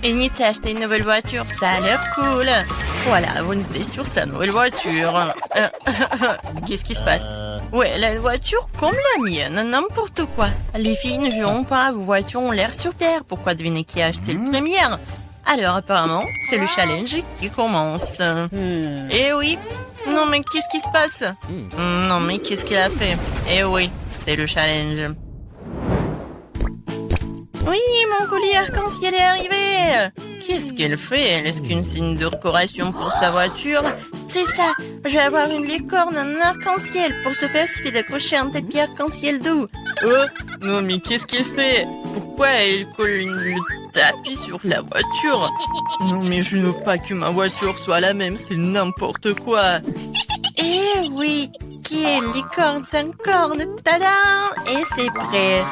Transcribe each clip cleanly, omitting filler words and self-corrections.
Enid s'est acheté une nouvelle voiture, ça a l'air cool. Voilà, Wednesday sur sa nouvelle voiture. Qu'est-ce qui se passe? Ouais, la voiture comme la mienne, n'importe quoi. Les filles ne joueront pas, vos voitures ont l'air super. Pourquoi deviner qui a acheté le premier? Alors apparemment, c'est le challenge qui commence. Eh oui. Non mais qu'est-ce qui se passe? Non mais qu'est-ce qu'il a fait? Eh oui, c'est le challenge. Oui, mon collier arc-en-ciel est arrivé. Qu'est-ce qu'elle fait? Elle est-ce qu'une signe de décoration pour sa voiture? C'est ça, je vais avoir une licorne en arc-en-ciel. Pour ce faire, il suffit d'accrocher un tapis arc-en-ciel doux. Oh, non mais qu'est-ce qu'elle fait? Pourquoi elle colle le tapis sur la voiture? Non mais je ne veux pas que ma voiture soit la même, c'est n'importe quoi. Eh oui, qui est licorne sans corne? Tada! Et c'est prêt.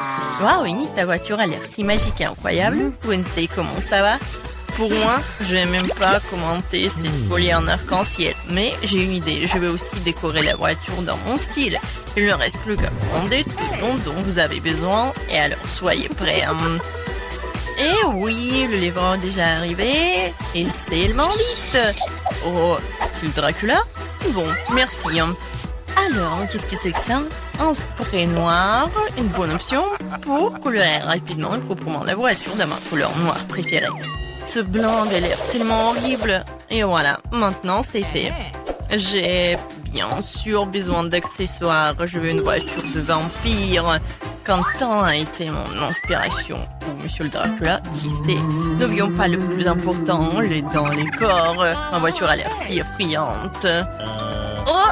Waouh, Enid, ta voiture a l'air si magique et incroyable. Wednesday, comment ça va? Pour moi, je vais même pas commenter cette folie en arc-en-ciel. Mais j'ai une idée, je vais aussi décorer la voiture dans mon style. Il ne reste plus qu'à commander tout ce dont vous avez besoin. Et alors, soyez prêts. Et oui, le livreur est déjà arrivé. Et c'est le vite. Oh, c'est le Dracula? Bon, merci. Alors, qu'est-ce que c'est que ça? Un spray noir, une bonne option pour colorer rapidement et proprement la voiture de ma couleur noire préférée. Ce blanc a l'air tellement horrible. Et voilà, maintenant c'est fait. J'ai bien sûr besoin d'accessoires. Je veux une voiture de vampire. Quentin a été mon inspiration. Ou Monsieur le Dracula, qui sait. N'oublions pas le plus important, les dents, les corps. Ma voiture a l'air si effrayante. Oh,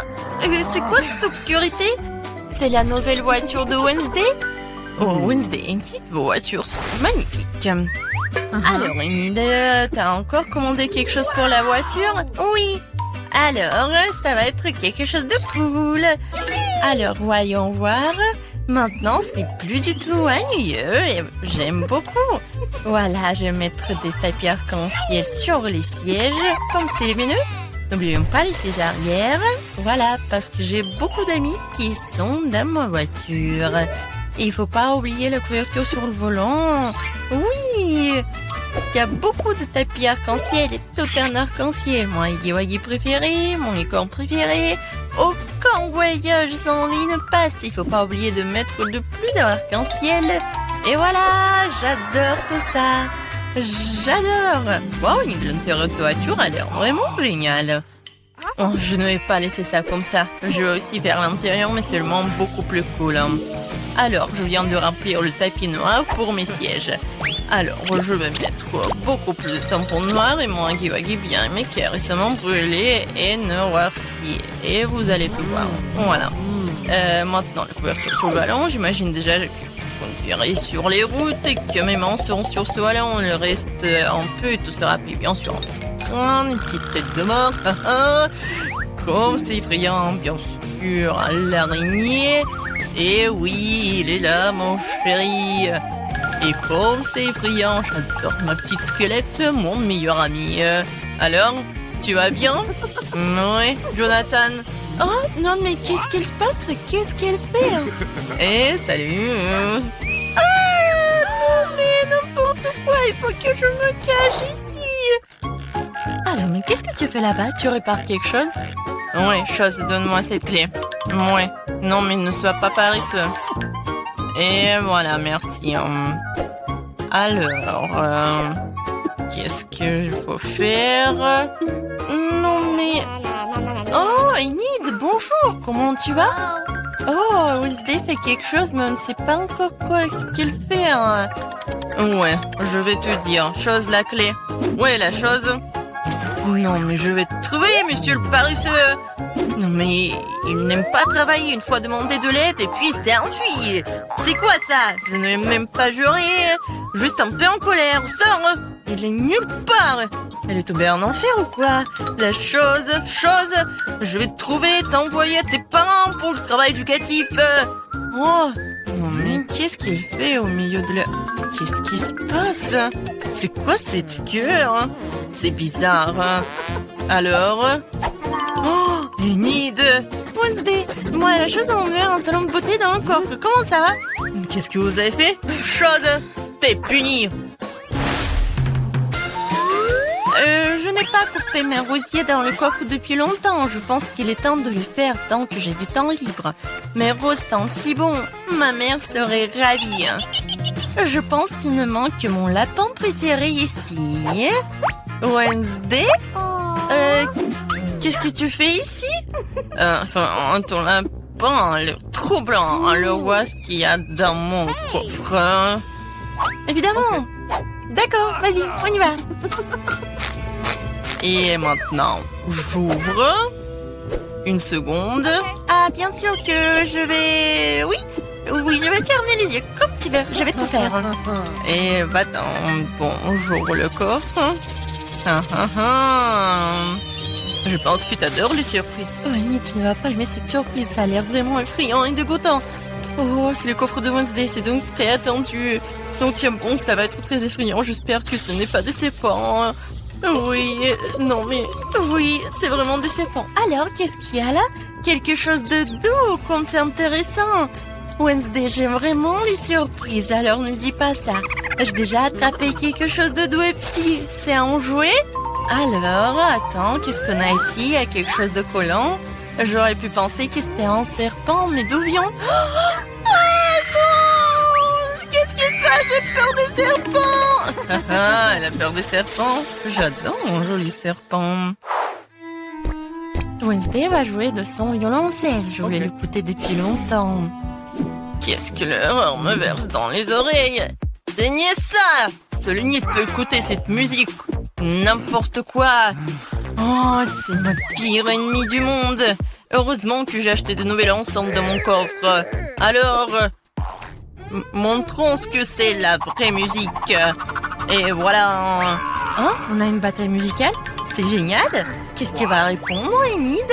c'est quoi cette obscurité? C'est la nouvelle voiture de Wednesday? Oh, Wednesday, Enid, vos voitures sont magnifiques. Alors, Enid, t'as encore commandé quelque chose pour la voiture? Oui. Alors, ça va être quelque chose de cool. Alors, voyons voir. Maintenant, c'est plus du tout ennuyeux et j'aime beaucoup. Voilà, je vais mettre des tapis arc-en-ciel sur les sièges, comme c'est lumineux. N'oublions pas les sièges arrière. Voilà, parce que j'ai beaucoup d'amis qui sont dans ma voiture. Et il faut pas oublier la couverture sur le volant. Oui, il y a beaucoup de tapis arc-en-ciel et tout un arc-en-ciel. Mon Huggy préféré, mon licorne préféré. Aucun voyage sans lui ne passe. Il faut pas oublier de mettre de plus d'arc-en-ciel. Et voilà, j'adore tout ça. J'adore. Wow, l'intérieur de voiture a l'air vraiment génial. Oh, je ne vais pas laisser ça comme ça. Je vais aussi faire l'intérieur, mais seulement beaucoup plus cool. Alors, je viens de remplir le tapis noir pour mes sièges. Alors, je vais mettre beaucoup plus de tampons noirs et mon Huggy bien aimé qui est récemment brûlé et noirci. Et vous allez tout voir. Voilà. Maintenant, la couverture sur le ballon, j'imagine déjà que je conduirai sur les routes et que mes mains seront sur ce ballon. Le reste, un peu, et tout sera pris bien sûr. Une petite tête de mort. Comme c'est effrayant, bien sûr. L'araignée. Et oui, il est là, mon chéri. Et comme c'est effrayant, j'adore ma petite squelette, mon meilleur ami. Alors, tu vas bien? Oui, Jonathan. Oh, non, mais qu'est-ce qu'elle passe? Qu'est-ce qu'elle fait? Eh, salut. Ah, non, mais n'importe quoi, il faut que je me cache ici. Alors, mais qu'est-ce que tu fais là-bas? Tu répares quelque chose? Oui, chose, donne-moi cette clé. Oui, non, mais ne sois pas paresseux. Et voilà, merci. Alors, qu'est-ce qu'il faut faire? Non, mais... Oh, Enid, bonjour, comment tu vas? Oh, Wednesday fait quelque chose, mais on ne sait pas encore quoi qu'elle fait. Ouais, je vais te dire. Chose, la clé. Ouais, la chose. Non, mais je vais te trouver, monsieur le paresseux. Non, mais il n'aime pas travailler. Une fois demandé de l'aide et puis il s'est enfui. C'est quoi ça? Je n'ai même pas juré. Juste un peu en colère. Sors. Il est nulle part. Elle est tombée en enfer ou quoi? La chose, je vais te trouver, t'envoyer à tes parents pour le travail éducatif. Oh, non mais qu'est-ce qu'il fait au milieu de la... Qu'est-ce qui se passe? C'est quoi cette gueule? C'est bizarre. Alors? Oh, Enid! Wednesday, moi la chose à m'enlever un salon de beauté dans le corps. Comment ça va? Qu'est-ce que vous avez fait? Chose, t'es puni. n'ai pas coupé mes rosiers dans le coffre depuis longtemps. Je pense qu'il est temps de le faire tant que j'ai du temps libre. Mes roses sentent si bon. Ma mère serait ravie. Je pense qu'il ne manque que mon lapin préféré ici. Wednesday? Qu'est-ce que tu fais ici? Ton lapin a l'air trop blanc. Alors, vois ce qu'il y a dans mon coffre. Évidemment. D'accord, vas-y, on y va. Et maintenant, j'ouvre. Une seconde. Ah, bien sûr que je vais... Oui, je vais fermer les yeux comme tu veux. Je vais tout faire. Et bon, j'ouvre le coffre. Je pense que tu adores les surprises. Oh, Annie, tu ne vas pas aimer cette surprise. Ça a l'air vraiment effrayant et dégoûtant. Oh, c'est le coffre de Wednesday. C'est donc très attendu. Donc tiens bon, ça va être très effrayant. J'espère que ce n'est pas décevant. Oui, non mais... Oui, c'est vraiment décevant. Alors, qu'est-ce qu'il y a là? Quelque chose de doux, comme c'est intéressant. Wednesday, j'aime vraiment les surprises, alors ne dis pas ça. J'ai déjà attrapé quelque chose de doux et petit. C'est un jouet? Alors, attends, qu'est-ce qu'on a ici? Il y a quelque chose de collant. J'aurais pu penser que c'était un serpent, mais d'où vient? Ah non! Qu'est-ce qui se passe? J'ai peur des serpents! Ah, elle a peur des serpents. J'adore mon joli serpent. Wednesday va jouer de son violoncelle. Je voulais l'écouter depuis longtemps. Qu'est-ce que l'horreur me verse dans les oreilles? Daignez ça! Seul Nid peut écouter cette musique. N'importe quoi. Oh, c'est ma pire ennemie du monde. Heureusement que j'ai acheté de nouvelles enceintes dans mon coffre. Alors, montrons ce que c'est la vraie musique. Et voilà. Hein? On a une bataille musicale? C'est génial. Qu'est-ce qu'elle va répondre, Enid?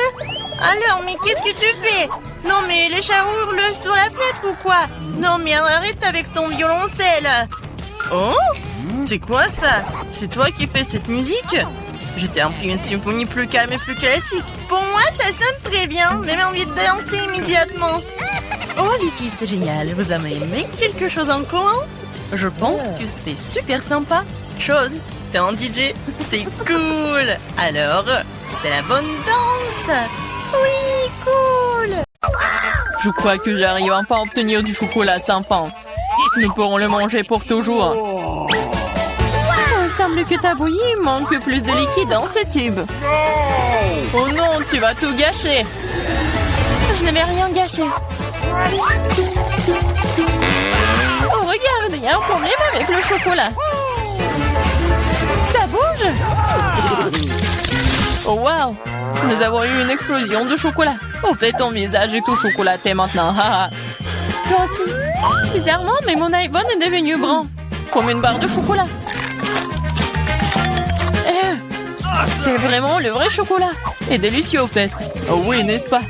Alors, mais qu'est-ce que tu fais? Non, mais les chats hurlent sur la fenêtre ou quoi? Non, mais arrête avec ton violoncelle. Oh? C'est quoi ça? C'est toi qui fais cette musique? Je t'ai appris une symphonie plus calme et plus classique. Pour moi, ça sonne très bien. J'ai envie de danser immédiatement. Oh, les filles, c'est génial. Vous avez aimé quelque chose en commun? Je pense que c'est super sympa. Chose, t'es un DJ. C'est cool. Alors, c'est la bonne danse. Oui, cool. Je crois que j'arrive enfin à obtenir du chocolat sympa. Nous pourrons le manger pour toujours. Il semble que ta bouillie manque plus de liquide dans ce tube. Oh non, tu vas tout gâcher. Je n'avais rien gâché. Oh, regarde, il y a un problème avec le chocolat. Ça bouge. Oh, wow. Nous avons eu une explosion de chocolat. Au fait, ton visage est tout chocolaté maintenant. Toi aussi. Bizarrement, mais mon iPhone est devenu brun. Comme une barre de chocolat. C'est vraiment le vrai chocolat. Et délicieux au fait. Oh oui, n'est-ce pas?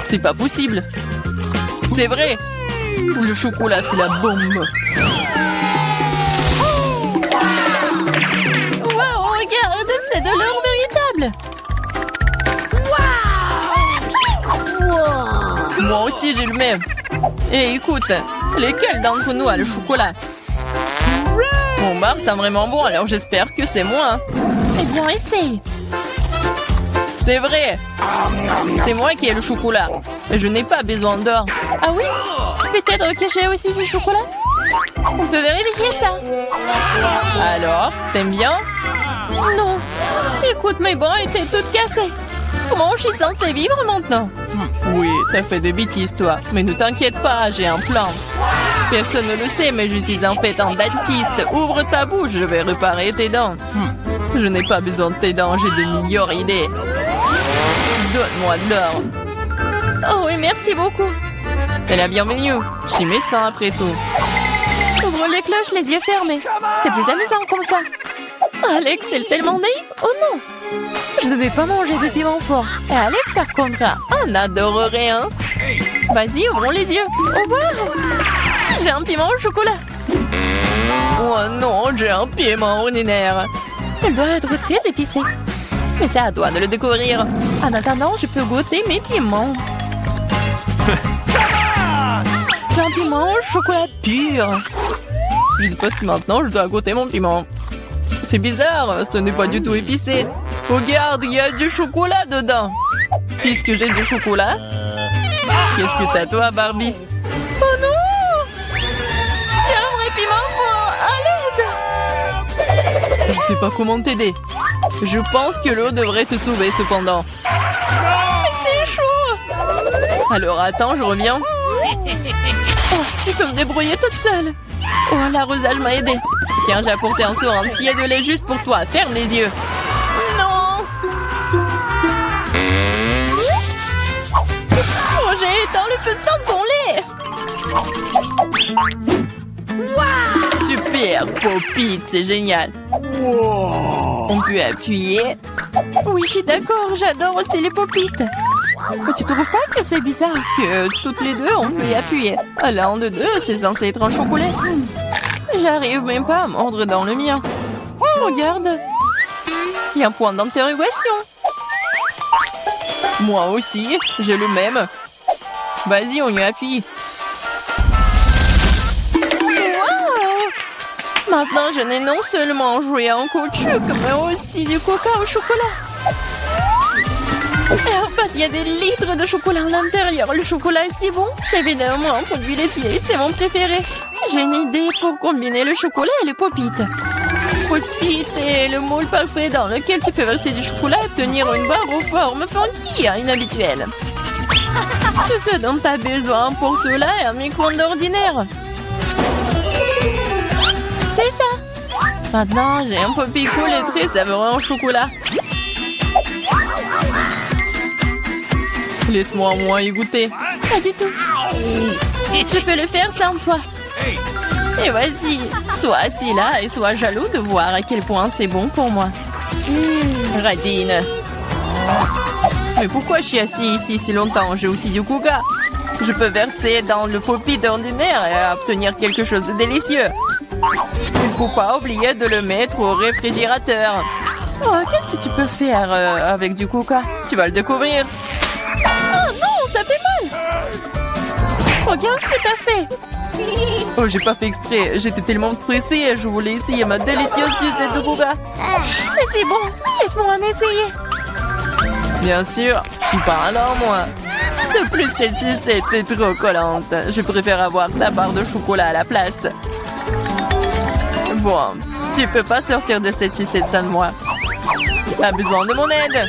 C'est pas possible. C'est vrai. Le chocolat, c'est la bombe. Wow, regarde, c'est de l'or véritable. Wow. Moi aussi, j'ai le même. Et écoute, lesquels d'entre nous a le chocolat? Mon bar, c'est vraiment bon, alors j'espère que c'est moi. Eh bien, essaye. C'est vrai. C'est moi qui ai le chocolat. Et je n'ai pas besoin d'or. Ah oui? Peut-être cacher aussi du chocolat? On peut vérifier ça. Alors, t'aimes bien? Non. Écoute, mes bras étaient toutes cassées. Comment je suis censée vivre maintenant? Oui, t'as fait des bêtises, toi. Mais ne t'inquiète pas, j'ai un plan. Personne ne le sait, mais je suis en fait un dentiste. Ouvre ta bouche, je vais réparer tes dents. Je n'ai pas besoin de tes dents, j'ai de meilleures idées. Donne-moi de l'or. Oh oui, merci beaucoup. C'est la bienvenue. Je suis médecin après tout. Ouvre les cloches, les yeux fermés. C'est plus amusant comme ça. Alex, c'est tellement naïf. Oh non. Je ne devais pas manger de piment fort. Et Alex, par contre, on adorerait, hein. Vas-y, ouvrons les yeux. Au revoir. J'ai un piment au chocolat. Oh non, j'ai un piment ordinaire. Elle doit être très épicée. Mais c'est à toi de le découvrir. En attendant, je peux goûter mes piments. J'ai un piment au chocolat pur. Je suppose que maintenant, je dois goûter mon piment. C'est bizarre, ce n'est pas du tout épicé. Regarde, il y a du chocolat dedans. Puisque j'ai du chocolat, qu'est-ce que t'as toi, Barbie? Oh non! C'est un vrai piment fort! À l'aide! Je sais pas comment t'aider. Je pense que l'eau devrait te sauver cependant. Mais c'est chaud! Alors attends, je reviens. Oh, je peux me débrouiller toute seule. Oh, l'arrosage m'a aidé. Tiens, j'ai apporté un seau entier de lait juste pour toi. Ferme les yeux. Non! Oh, j'ai éteint le feu sans ton lait. Wow! Super, Pop-It, c'est génial. Wow. On peut appuyer. Oui, je suis d'accord, j'adore aussi les Pop-It. Mais tu trouves pas que c'est bizarre que toutes les deux on peut y appuyer? L'un de deux, c'est censé être un chocolat. J'arrive même pas à mordre dans le mien. Oh, regarde. Il y a un point d'interrogation. Moi aussi, j'ai le même. Vas-y, on y appuie. Wow! Maintenant, je n'ai non seulement joué en caoutchouc, mais aussi du coca au chocolat. Et en fait, il y a des litres de chocolat à l'intérieur. Le chocolat est si bon. C'est évidemment un produit laitier. C'est mon préféré. J'ai une idée pour combiner le chocolat et le Pop-It. Pop-It est le moule parfait dans lequel tu peux verser du chocolat et obtenir une barre aux formes funky, inhabituelles. Tout ce dont tu as besoin pour cela est un micro-ondes ordinaire. C'est ça. Maintenant, j'ai un Pop-It cool et très savoureux en chocolat. Laisse-moi au moins y goûter. Pas du tout. Je peux le faire sans toi. Et vas-y, sois assis là et sois jaloux de voir à quel point c'est bon pour moi. Radine. Mais pourquoi je suis assis ici si longtemps? J'ai aussi du coca. Je peux verser dans le Pop-It ordinaire et obtenir quelque chose de délicieux. Il ne faut pas oublier de le mettre au réfrigérateur. Oh, qu'est-ce que tu peux faire avec du coca? Tu vas le découvrir. Oh non, ça fait mal. Regarde ce que t'as fait. Oh, j'ai pas fait exprès. J'étais tellement pressée. Je voulais essayer ma délicieuse sucette de coca. C'est si bon. Laisse-moi en essayer. Bien sûr. Je suis pas un homme, moi. De plus, cette sucette est trop collante. Je préfère avoir ta barre de chocolat à la place. Bon, tu peux pas sortir de cette sucette sans moi. T'as besoin de mon aide.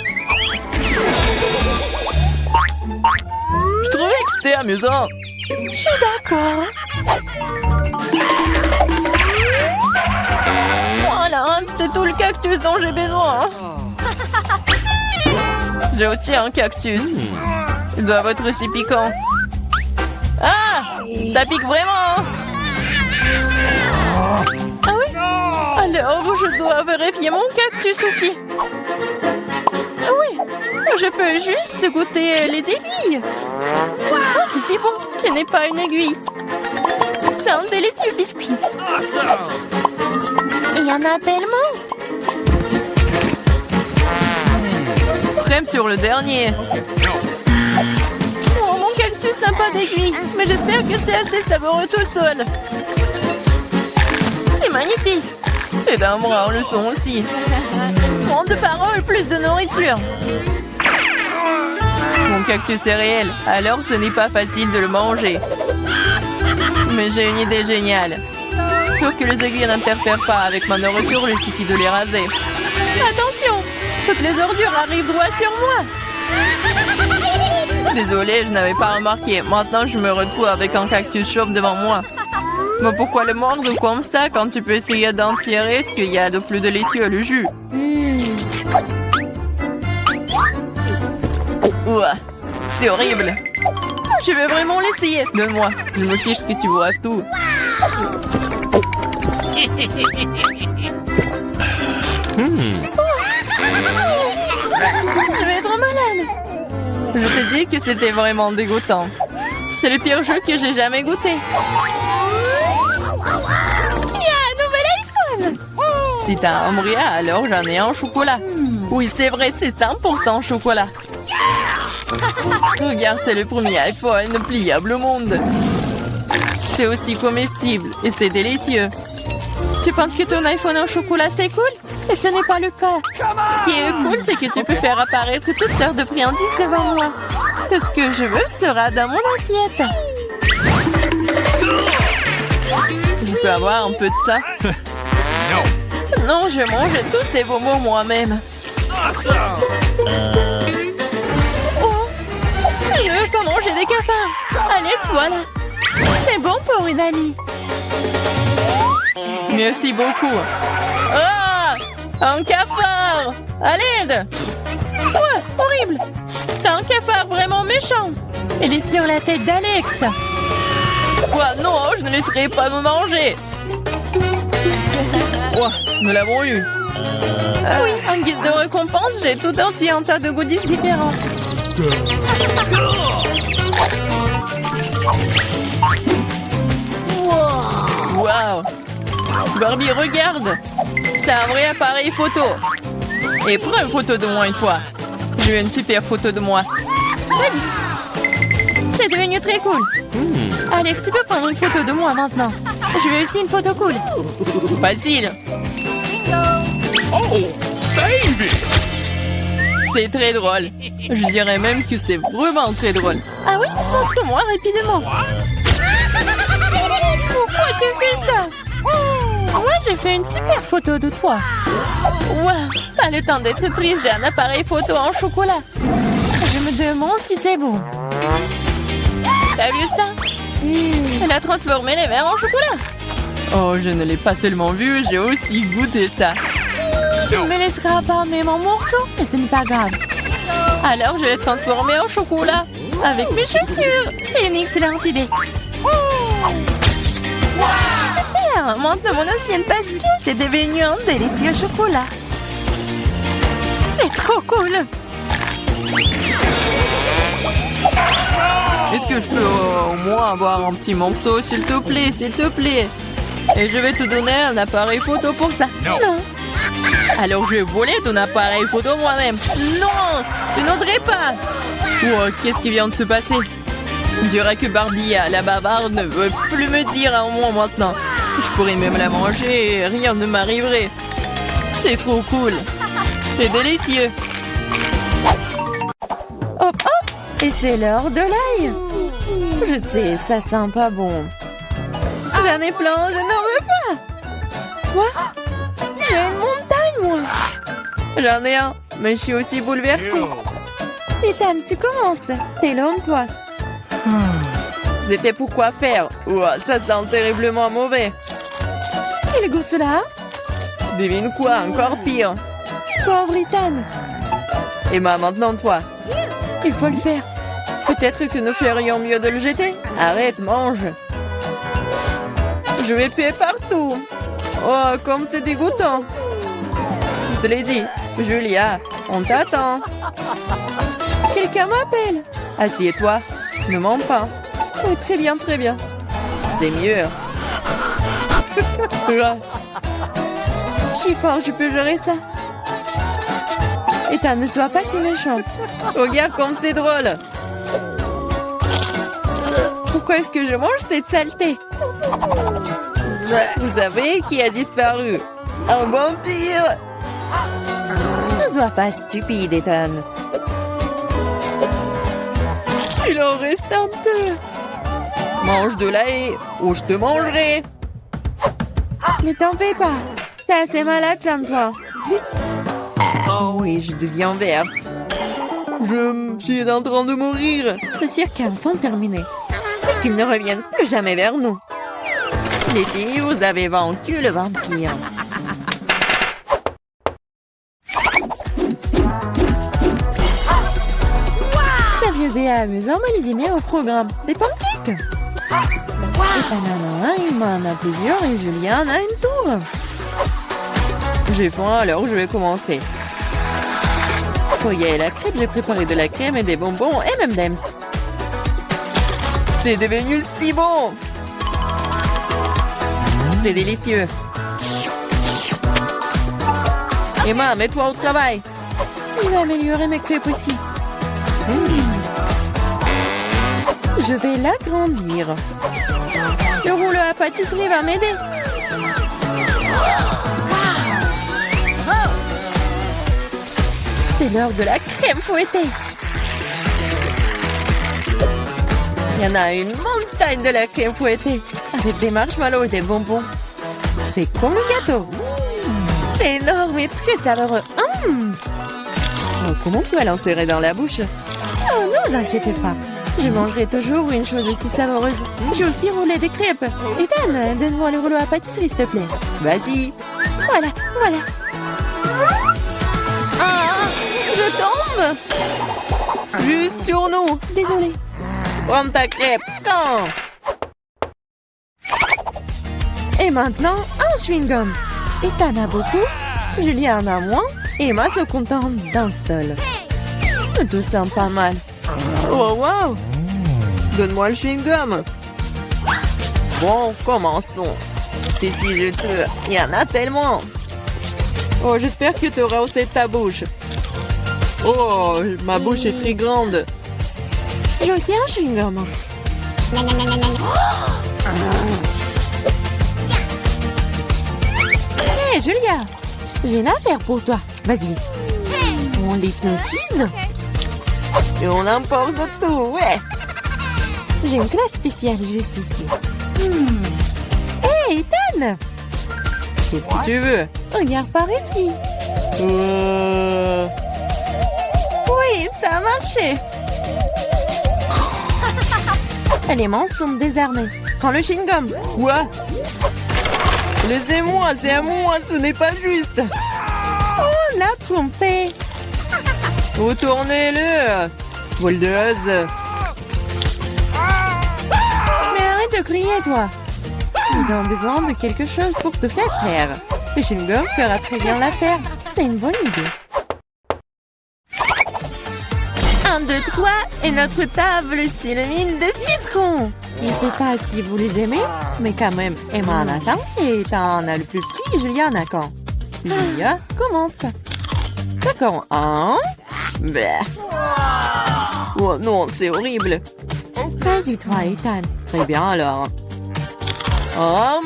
Je trouvais que c'était amusant. Je suis d'accord. Voilà, c'est tout le cactus dont j'ai besoin. J'ai aussi un cactus. Ils doivent être aussi piquants. Ah! Ça pique vraiment! Ah oui? Alors, je dois vérifier mon cactus aussi. Ah oui, je peux juste goûter les aiguilles. Oh, c'est si bon, ce n'est pas une aiguille. C'est un délicieux biscuit. Il y en a tellement. Crème sur le dernier. Oh, mon cactus n'a pas d'aiguille, mais j'espère que c'est assez savoureux tout seul. C'est magnifique. Et d'un bras, le son aussi. Moins de paroles, plus de nourriture. Mon cactus est réel, alors ce n'est pas facile de le manger. Mais j'ai une idée géniale. Pour que les aiguilles n'interfèrent pas avec ma nourriture, il suffit de les raser. Attention! Toutes les ordures arrivent droit sur moi. Désolée, je n'avais pas remarqué. Maintenant, je me retrouve avec un cactus chauve devant moi. Mais pourquoi le mordre comme ça quand tu peux essayer d'en tirer ce qu'il y a de plus délicieux, le jus? Ouah, c'est horrible. Je vais vraiment l'essayer. Donne-moi, je me fiche que tu vois tout. Je vais être malade. Je te dis que c'était vraiment dégoûtant. C'est le pire jeu que j'ai jamais goûté. Il y a un nouvel iPhone. Si t'as un bria, alors j'en ai un au chocolat. Oui, c'est vrai, c'est 100% chocolat. Regarde, c'est le premier iPhone pliable au monde. C'est aussi comestible et c'est délicieux. Tu penses que ton iPhone au chocolat, c'est cool? Et ce n'est pas le cas. Ce qui est cool, c'est que tu peux faire apparaître toutes sortes de friandises devant moi. Tout ce que je veux sera dans mon assiette. Je peux avoir un peu de ça? Non, je mange tous ces bonbons moi-même. Oh, je veux pas manger des cafards. Alex, voilà. C'est bon pour une amie. Merci beaucoup. Ah, un cafard. À l'aide. Ouais, horrible. C'est un cafard vraiment méchant. Il est sur la tête d'Alex. Quoi? Non, je ne laisserai pas me manger. Oh, nous l'avons eu. Oui, en guise de récompense, j'ai tout aussi un tas de goodies différents. Wow. Barbie, regarde. C'est un vrai appareil photo. Et prends une photo de moi une fois. Je veux une super photo de moi. Vas-y. C'est devenu très cool. Alex, tu peux prendre une photo de moi maintenant. Je veux aussi une photo cool. Facile. Oh, baby! C'est très drôle. Je dirais même que c'est vraiment très drôle. Ah oui? Montre-moi rapidement. Pourquoi tu fais ça? Moi, j'ai fait une super photo de toi. Waouh! Pas le temps d'être triste, j'ai un appareil photo en chocolat. Je me demande si c'est bon. T'as vu ça? Elle a transformé les verres en chocolat. Oh, je ne l'ai pas seulement vu, j'ai aussi goûté ça. Tu ne me laisseras pas même en morceaux, mais ce n'est pas grave. Alors, je l'ai transformé en chocolat avec mes chaussures. C'est une excellente idée. Super! Maintenant, mon ancienne basket est devenue un délicieux chocolat. C'est trop cool! Est-ce que je peux au moins avoir un petit morceau, s'il te plaît, s'il te plaît? Et je vais te donner un appareil photo pour ça. Non. Alors je vais voler ton appareil photo moi-même. Non, tu n'oserais pas. Oh, qu'est-ce qui vient de se passer? On dirait que Barbie, la bavarde, ne veut plus me dire un mot maintenant. Je pourrais même la manger et rien ne m'arriverait. C'est trop cool. C'est délicieux. Hop, hop. Et c'est l'heure de l'ail. Je sais, ça sent pas bon. J'en ai plein, je n'en veux pas. Quoi? J'ai une montagne, moi. J'en ai un, mais je suis aussi bouleversée. Ethan, tu commences. T'es l'homme, toi. C'était pour quoi faire? Ouah, ça sent terriblement mauvais. Quel goût cela? Devine quoi, encore pire. Pauvre Ethan. Emma, maintenant toi. Il faut le faire. Peut-être que nous ferions mieux de le jeter. Arrête, mange. Je vais puer partout. Oh, comme c'est dégoûtant. Je te l'ai dit. Julia, on t'attend. Quelqu'un m'appelle. Assieds-toi. Ne mens pas. Oh, très bien, très bien. C'est mieux. Je suis fort, je peux gérer ça. Ethan, ne sois pas si méchant. Regarde comme c'est drôle. Pourquoi est-ce que je mange cette saleté? Vous savez qui a disparu? Un vampire! Ne sois pas stupide, Ethan. Il en reste un peu. Mange de l'ail ou je te mangerai. Ne t'en fais pas. T'es assez malade sans toi. Oh oui, je deviens vert. Je suis en train de mourir. Ce cirque est enfin terminé. Et qu'il ne revienne plus jamais vers nous. Les filles, vous avez vaincu le vampire. Sérieux et amusant, mais les dîners au programme. Des pancakes. Ethan en a un, Emma en a plusieurs et Julien en a une tour. J'ai faim, alors je vais commencer. Pour y aller la crêpe, j'ai préparé de la crème et des bonbons M&M's. C'est devenu si bon! C'est délicieux. Emma, mets-toi au travail. Il va améliorer mes crêpes aussi. Je vais l'agrandir. Le rouleau à pâtisserie va m'aider. C'est l'heure de la crème fouettée. Il y en a une montagne de la crème fouettée avec des marshmallows et des bonbons. C'est comme le gâteau. C'est énorme et très savoureux. Oh, comment tu vas l'insérer dans la bouche? Oh, ne vous inquiétez pas. Je mangerai toujours une chose aussi savoureuse. J'ai aussi roulé des crêpes. Ethan, donne-moi le rouleau à pâtisserie, s'il te plaît. Vas-y. Voilà, voilà. Ah, je tombe. Juste sur nous. Désolée. Prends ta crêpe. Quand? Et maintenant, un chewing-gum. Ethan a beaucoup, Julia en a moins, et Emma se contente d'un seul. Tout semble pas mal. Oh, wow! Donne-moi le chewing-gum. Bon, commençons. C'est si juteux. Il y en a tellement. Oh, j'espère que tu auras aussi ta bouche. Oh, ma bouche est très grande. J'ai aussi un chewing-gum. Hé, Julia, j'ai une affaire pour toi. Vas-y. On l'hypnotise. Et on emporte tout, ouais. J'ai une classe spéciale juste ici. Hé, Ethan! Qu'est-ce que tu veux? Regarde par ici. Oui, ça a marché. Les mains sont désarmées. Prends le chewing-gum. Quoi? Laissez-moi, c'est à moi, ce n'est pas juste. Oh, la trompée. Retournez-le. Voleuse. Mais arrête de crier, toi. Nous avons besoin de quelque chose pour te faire taire. Le chewing-gum fera très bien l'affaire. C'est une bonne idée. 1, 2, 3 et notre table s'illumine de citron. Je ne sais pas si vous les aimez, mais quand même, Emma en a tant et Ethan en a le plus petit et Julia en a quand. Julia, commence. D'accord, un. Bah. Oh non, c'est horrible. Vas-y toi, Ethan. Très bien alors. Oh,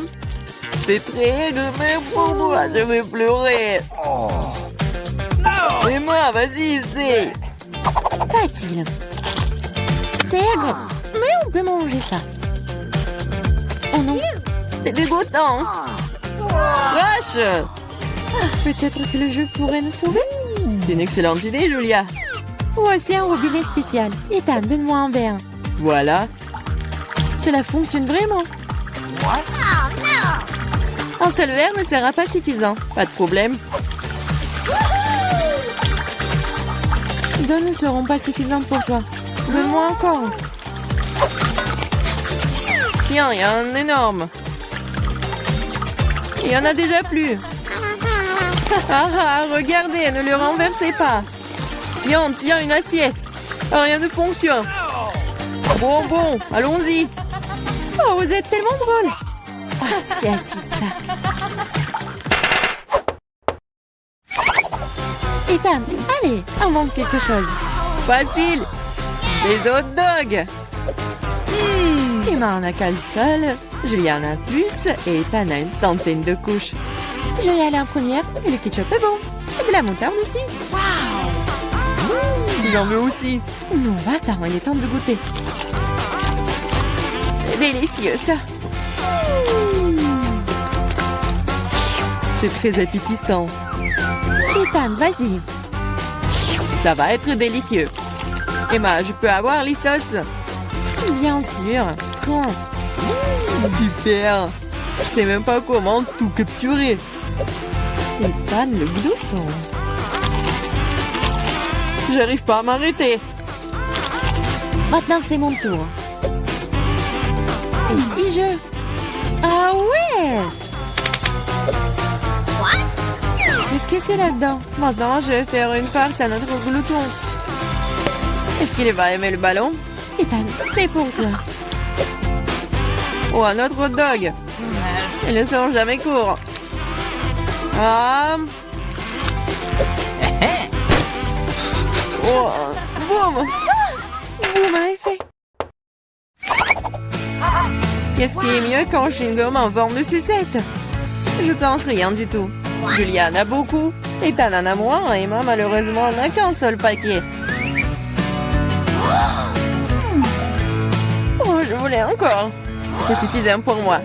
c'est très mais pour moi, je vais pleurer. Et moi, vas-y, c'est facile. C'est aigre, mais on peut manger ça. Oh non, c'est dégoûtant. Crash. Peut-être que le jeu pourrait nous sauver. C'est une excellente idée, Julia. Voici un robinet spécial. Ethan, donne-moi un verre. Voilà. Cela fonctionne vraiment. Un seul verre ne sera pas suffisant. Pas de problème. Deux ne seront pas suffisantes pour toi. Donne-moi encore. Tiens, il y a un énorme. Il y en a déjà plus. Regardez, ne le renversez pas. Tiens, une assiette. Rien ne fonctionne. Bon, allons-y. Oh, vous êtes tellement drôle. C'est acide, ça. Ethan, allez, invente quelque chose. Facile. Des hot dogs. Emma en a qu'un seul, Julia en a plus et Ethan a une centaine de couches. Je vais aller en première et le ketchup est bon. Et de la moutarde aussi. J'en veux aussi. Non, attends, il est temps de goûter. C'est délicieux, ça. C'est très appétissant. Ethan, vas-y. Ça va être délicieux. Emma, je peux avoir les sauces? Bien sûr. Prends. Super. Je sais même pas comment tout capturer. Ethan, le glouton. J'arrive pas à m'arrêter. Maintenant, c'est mon tour. Et si je... Ah ouais! Qu'est-ce que c'est là-dedans? Maintenant, je vais faire une farce à notre glouton. Est-ce qu'il va aimer le ballon? Ethan, c'est pour toi. Oh, un autre hot dog. Ils ne sont jamais courts. Ah. Oh, boum. Boum, en effet. Qu'est-ce qui est mieux qu'un chewing-gum en forme de sucette? Je pense rien du tout. Julia en a beaucoup Ethan en a moins et moi, malheureusement, n'a qu'un seul paquet. Oh, je voulais encore. C'est suffisant pour moi.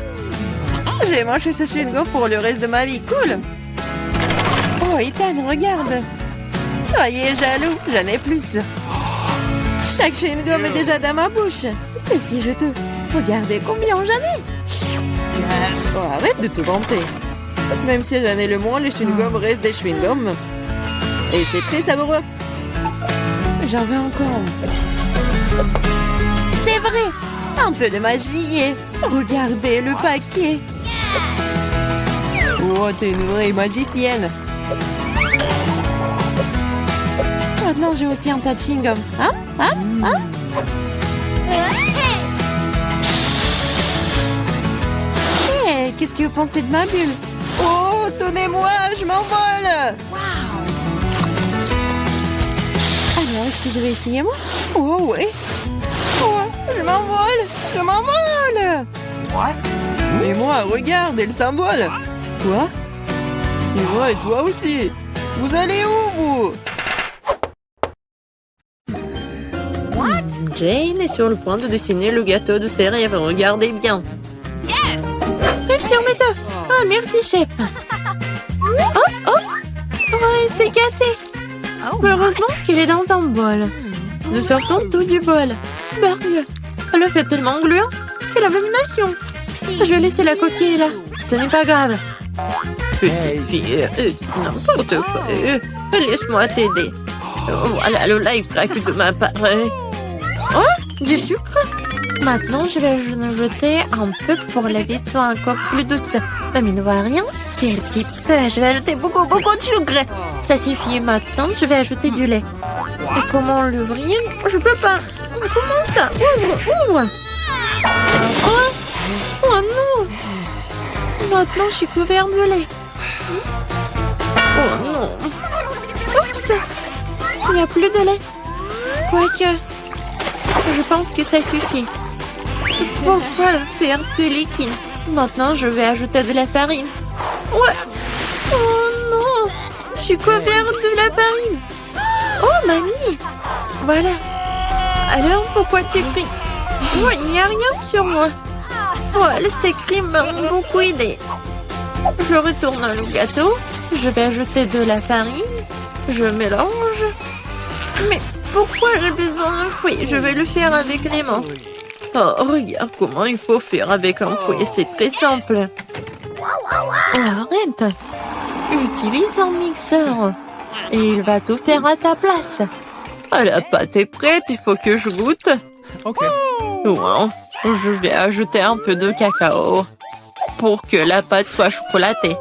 J'ai mangé ce chewing-gum pour le reste de ma vie. Cool. Oh, Ethan, regarde. Soyez jaloux, j'en ai plus. Chaque chewing-gum est déjà dans ma bouche. C'est si juteux. Regardez combien j'en ai. Oh, arrête de te vanter. Même si j'en ai le moins, les chewing-gums restent des chewing-gums. Et c'est très savoureux. J'en veux encore. C'est vrai. Un peu de magie et regardez le paquet. Oh, t'es une vraie magicienne. Maintenant, j'ai aussi un tas de chewing-gum. Hey, qu'est-ce que vous pensez de ma bulle? Oh, tenez-moi, je m'envole. Alors, est-ce que je vais essayer moi? Oh, oui. Oh, je m'envole. Et moi, regarde, elle s'envole. Quoi? Et moi et toi aussi. Vous allez où, vous? Jane est sur le point de dessiner le gâteau de ses rêves. Regardez bien. Yes! Réussir mes œufs. Ah, merci, chef. Oh. Ouais, c'est cassé. Heureusement qu'il est dans un bol. Nous sortons tout du bol. Barbe, le fait tellement gluant que l'abomination. Je vais laisser la coquille là. Ce n'est pas grave. Petite fille, n'importe quoi. Laisse-moi t'aider. Voilà le live crack de ma part. Oh, du sucre. Maintenant, je vais en jeter un peu pour la vie soit encore plus douce. Mais ne voit rien. C'est un petit peu. Je vais ajouter beaucoup de sucre. Ça suffit. Maintenant, je vais ajouter du lait. Et comment l'ouvrir? Je peux pas. Comment ça? Ouvre. Oh non. Maintenant, je suis couvert de lait. Oh non. Oups. Il n'y a plus de lait. Quoique, je pense que ça suffit. Pourquoi le faire plus liquide? Maintenant, je vais ajouter de la farine. Ouais. Oh non. Je suis couvert de la farine. Oh, mamie. Voilà. Alors, pourquoi tu cries? Oh, il n'y a rien sur moi. Ouais, ces cris m'ont beaucoup aidé. Je retourne le gâteau. Je vais ajouter de la farine. Je mélange. Mais pourquoi j'ai besoin d'un fouet? Je vais le faire avec les mains. Oh, regarde comment il faut faire avec un fouet. C'est très simple. Oh, arrête. Utilise un mixeur. Et il va tout faire à ta place. Ah, la pâte est prête. Il faut que je goûte. OK. Wow. Je vais ajouter un peu de cacao pour que la pâte soit chocolatée.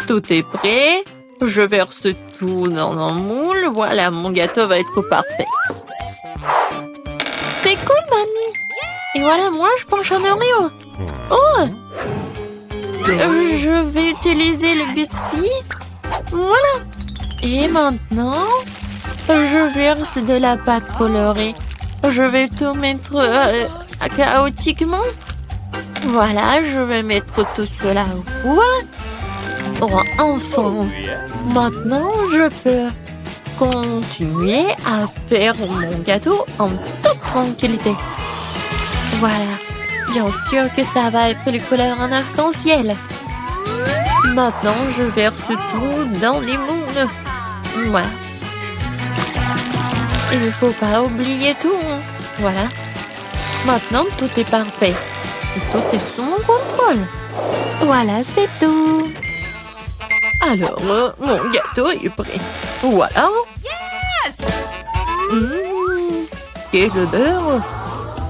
Tout est prêt. Je verse tout dans un moule. Voilà, mon gâteau va être parfait. C'est cool, mamie. Et voilà, moi, je penche un Oreo. Oh! Je vais utiliser le biscuit. Voilà. Et maintenant, je verse de la pâte colorée. Je vais tout mettre chaotiquement. Voilà, je vais mettre tout cela au four. Oh, enfin. Maintenant, je peux continuer à faire mon gâteau en toute tranquillité. Voilà. Bien sûr que ça va être les couleurs en arc-en-ciel. Maintenant, je verse tout dans les moules. Voilà. Il ne faut pas oublier tout. Voilà. Maintenant, tout est parfait. Et tout est sous mon contrôle. Voilà, c'est tout. Alors, mon gâteau est prêt. Voilà. Yes! Quelle odeur.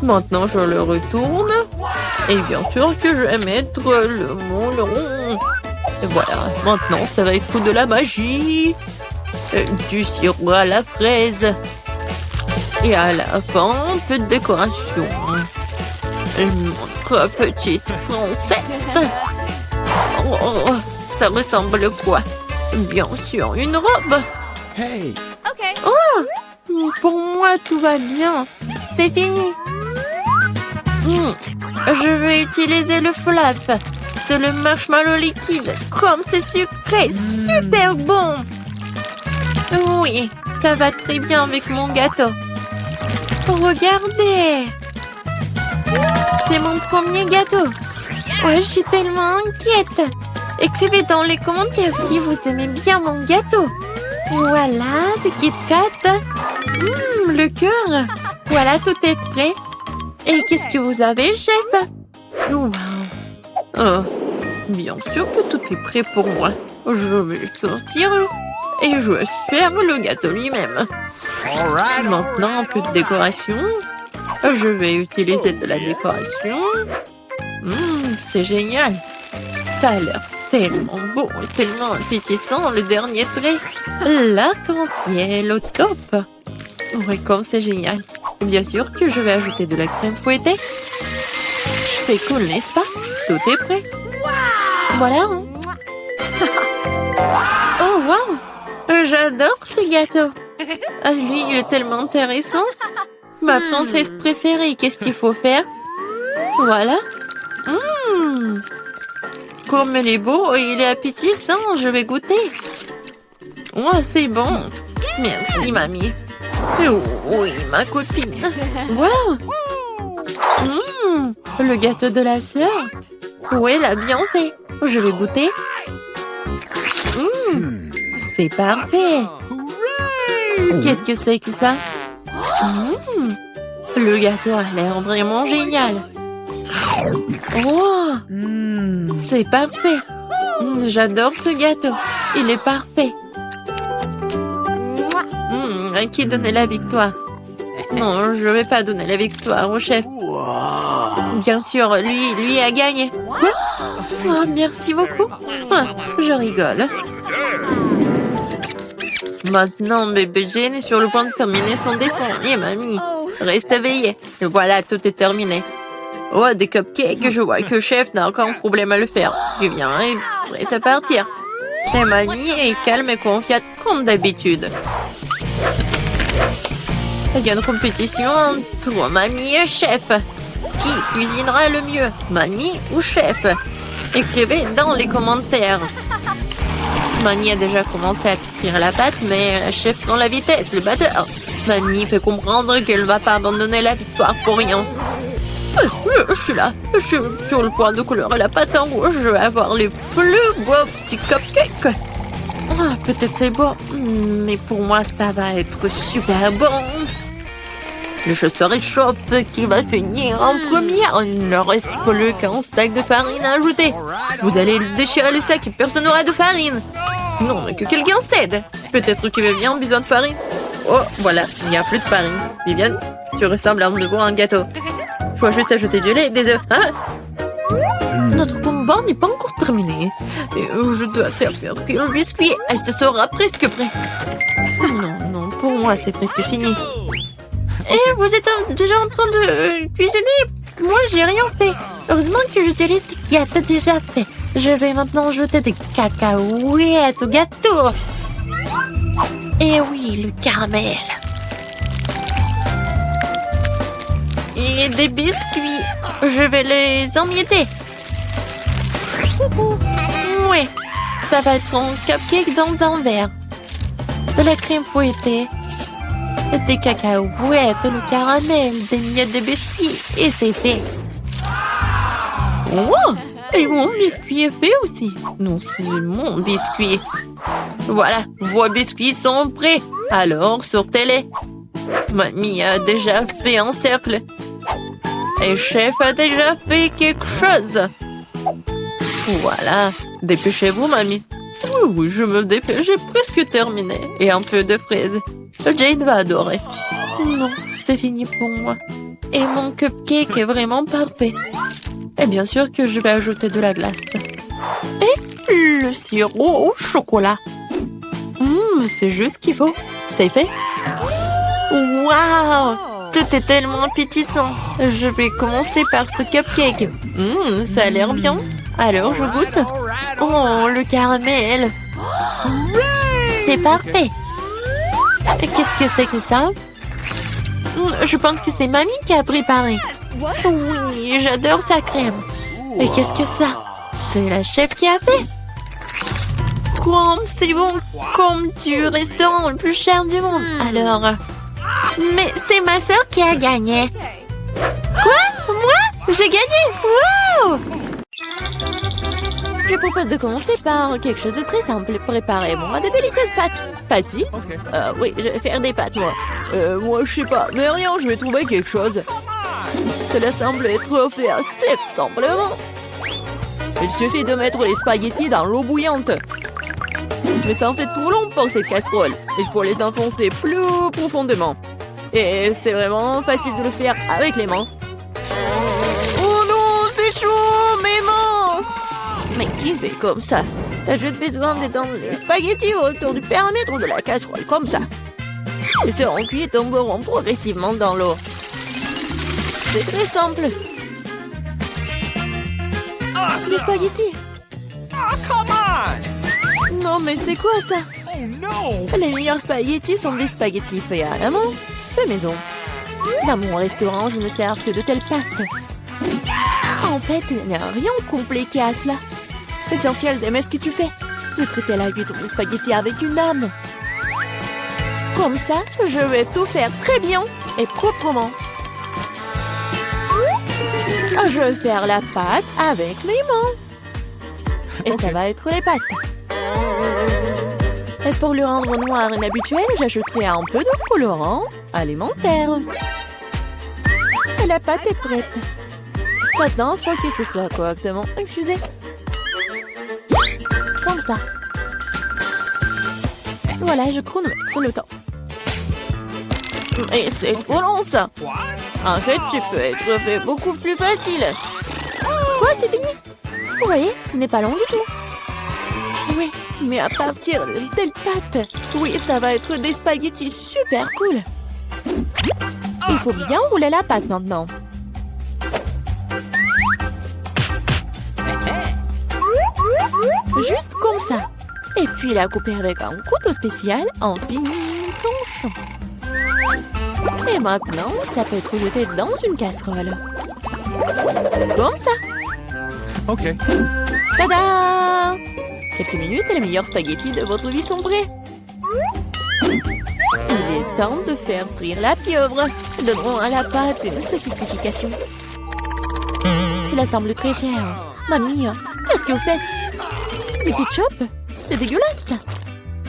Maintenant, je le retourne. Et bien sûr que je vais mettre le moule rond. Et voilà. Maintenant, ça va être de la magie. Du sirop à la fraise. Et à la fin, un peu de décoration. Notre petite princesse. Oh, ça ressemble à quoi? Bien sûr, une robe. Hey! OK. Oh, pour moi, tout va bien. C'est fini. Je vais utiliser le flap. C'est le marshmallow liquide. Comme c'est sucré, super bon. Oui, ça va très bien avec mon gâteau. Regardez! C'est mon premier gâteau. Ouais, je suis tellement inquiète. Écrivez dans les commentaires si vous aimez bien mon gâteau. Voilà, des Kit Kat. Le cœur. Voilà, tout est prêt. Et qu'est-ce que vous avez, chef? Wow. Oh, bien sûr que tout est prêt pour moi. Je vais le sortir et je vais faire le gâteau lui-même. Maintenant, un peu de décoration. Je vais utiliser de la décoration. C'est génial. Ça a l'air tellement beau et tellement appétissant. Le dernier trait. L'arc-en-ciel au top. Ouais, comme c'est génial. Bien sûr que je vais ajouter de la crème fouettée. C'est cool, n'est-ce pas? Tout est prêt. Voilà. Hein. Oh, wow! J'adore ce gâteau. Ah, lui, il est tellement intéressant. Ma princesse préférée, qu'est-ce qu'il faut faire? Voilà. Comme il est beau et il est appétissant, je vais goûter. Oh, c'est bon. Merci, mamie. Oh, oui, ma copine. Wow! Le gâteau de la sœur. Oui, elle a bien fait. Je vais goûter. C'est parfait. Qu'est-ce que c'est que ça? Le gâteau a l'air vraiment génial. Oh, c'est parfait. J'adore ce gâteau. Il est parfait. À qui donner la victoire? Non, je ne vais pas donner la victoire au chef. Bien sûr, lui a gagné. Quoi? Oh, merci beaucoup. Ah, je rigole. Maintenant, bébé Jane est sur le point de terminer son dessin. Et mamie, reste éveillée. Et voilà, tout est terminé. Oh, des cupcakes. Je vois que le chef n'a aucun problème à le faire. Je viens et prête à partir. Et mamie est calme et confiante comme d'habitude. Il y a une compétition entre mamie et chef. Qui cuisinera le mieux, mamie ou chef? Écrivez dans les commentaires. Mamie a déjà commencé à cuire la pâte, mais chef prend la vitesse, le batteur. Mamie fait comprendre qu'elle ne va pas abandonner la victoire pour rien. Je suis là. Je suis sur le point de colorer la pâte en rouge. Je vais avoir les plus beaux petits cupcakes. Ah, peut-être c'est beau, mais pour moi, ça va être super bon. Le chasseur échoppe qui va finir en première. Il ne reste plus qu'un sac de farine à ajouter. Vous allez déchirer le sac et personne n'aura de farine. Non, mais que quelqu'un cède. Peut-être que Viviane a besoin de farine. Oh, voilà, il n'y a plus de farine. Viviane, tu ressembles à nouveau à un gâteau. Faut juste ajouter du lait et des œufs, hein? Notre combat n'est pas encore terminé. Et je dois servir le biscuit. Elle se sera presque prêt. Non, pour moi, c'est presque fini. Et vous êtes déjà en train de cuisiner? Moi, j'ai rien fait. Heureusement que j'utilise des gâteaux déjà faits. Je vais maintenant ajouter des cacahuètes au gâteau. Et oui, le caramel. Et des biscuits. Je vais les emietter. Ouais, ça va être un cupcake dans un verre. De la crème fouettée. Des cacahuètes, le caramel, des miettes de biscuits, et c'est fait. Oh, et mon biscuit est fait aussi. Non, c'est mon biscuit. Voilà, vos biscuits sont prêts. Alors, sortez-les. Mamie a déjà fait un cercle. Et chef a déjà fait quelque chose. Voilà, dépêchez-vous, mamie. Oui, je me dépêche, j'ai presque terminé. Et un peu de fraises. Jane va adorer. Non, c'est fini pour moi. Et mon cupcake est vraiment parfait. Et bien sûr que je vais ajouter de la glace. Et le sirop au chocolat. C'est juste ce qu'il faut. C'est fait. Waouh! Tout est tellement appétissant. Je vais commencer par ce cupcake. Ça a l'air bien. Alors, je goûte. Oh, le caramel. C'est parfait. Qu'est-ce que c'est que ça? Je pense que c'est mamie qui a préparé. Oui, j'adore sa crème. Et qu'est-ce que ça? C'est la chef qui a fait. Comme c'est bon, comme du restaurant le plus cher du monde. Alors, mais c'est ma sœur qui a gagné. Quoi? Moi? J'ai gagné? Wow! Je propose de commencer par quelque chose de très simple. Préparez-moi de délicieuses pâtes. Facile? Oui, je vais faire des pâtes, moi. Moi, je sais pas. Mais rien, je vais trouver quelque chose. Cela semble être offert assez simplement. Il suffit de mettre les spaghettis dans l'eau bouillante. Mais ça en fait trop long pour cette casserole. Il faut les enfoncer plus profondément. Et c'est vraiment facile de le faire avec les mains. Oh non, c'est chaud, mes mains! Mais qui fait comme ça? T'as juste besoin d'étendre les spaghettis autour du périmètre de la casserole, comme ça. Ils seront cuits et tomberont progressivement dans l'eau. C'est très simple. Les spaghettis. Come on! Non, mais c'est quoi ça? Oh no! Les meilleurs spaghettis sont des spaghettis faits à la main, fait maison. Dans mon restaurant, je ne sers que de telles pâtes. En fait, il n'y a rien de compliqué à cela. L'essentiel d'aimer ce que tu fais. De traiter la huître des spaghettis avec une âme. Comme ça, je vais tout faire très bien et proprement. Je vais faire la pâte avec mes mains. Et ça va être les pâtes. Et pour le rendre noir inhabituel, j'ajouterai un peu de colorant alimentaire. Et la pâte est prête. Maintenant, il faut que ce soit correctement infusé. Comme ça. Voilà, je chronomètre le temps. Et c'est trop long, ça. En fait, tu peux être fait beaucoup plus facile. Quoi, c'est fini? Vous voyez, ce n'est pas long du tout. Oui, mais à partir de telle pâte, oui, ça va être des spaghettis super cool. Il faut bien rouler la pâte maintenant. Juste comme ça. Et puis la couper avec un couteau spécial en fines tranches. Et maintenant, ça peut être jeté dans une casserole. Comme ça. Ok. Tada! Quelques minutes et les meilleurs spaghettis de votre vie sont prêts. Il est temps de faire frire la pieuvre. Donnons à la pâte une sophistication. Cela semble très cher. Mamie, qu'est-ce que vous faites? Du ketchup? C'est dégueulasse.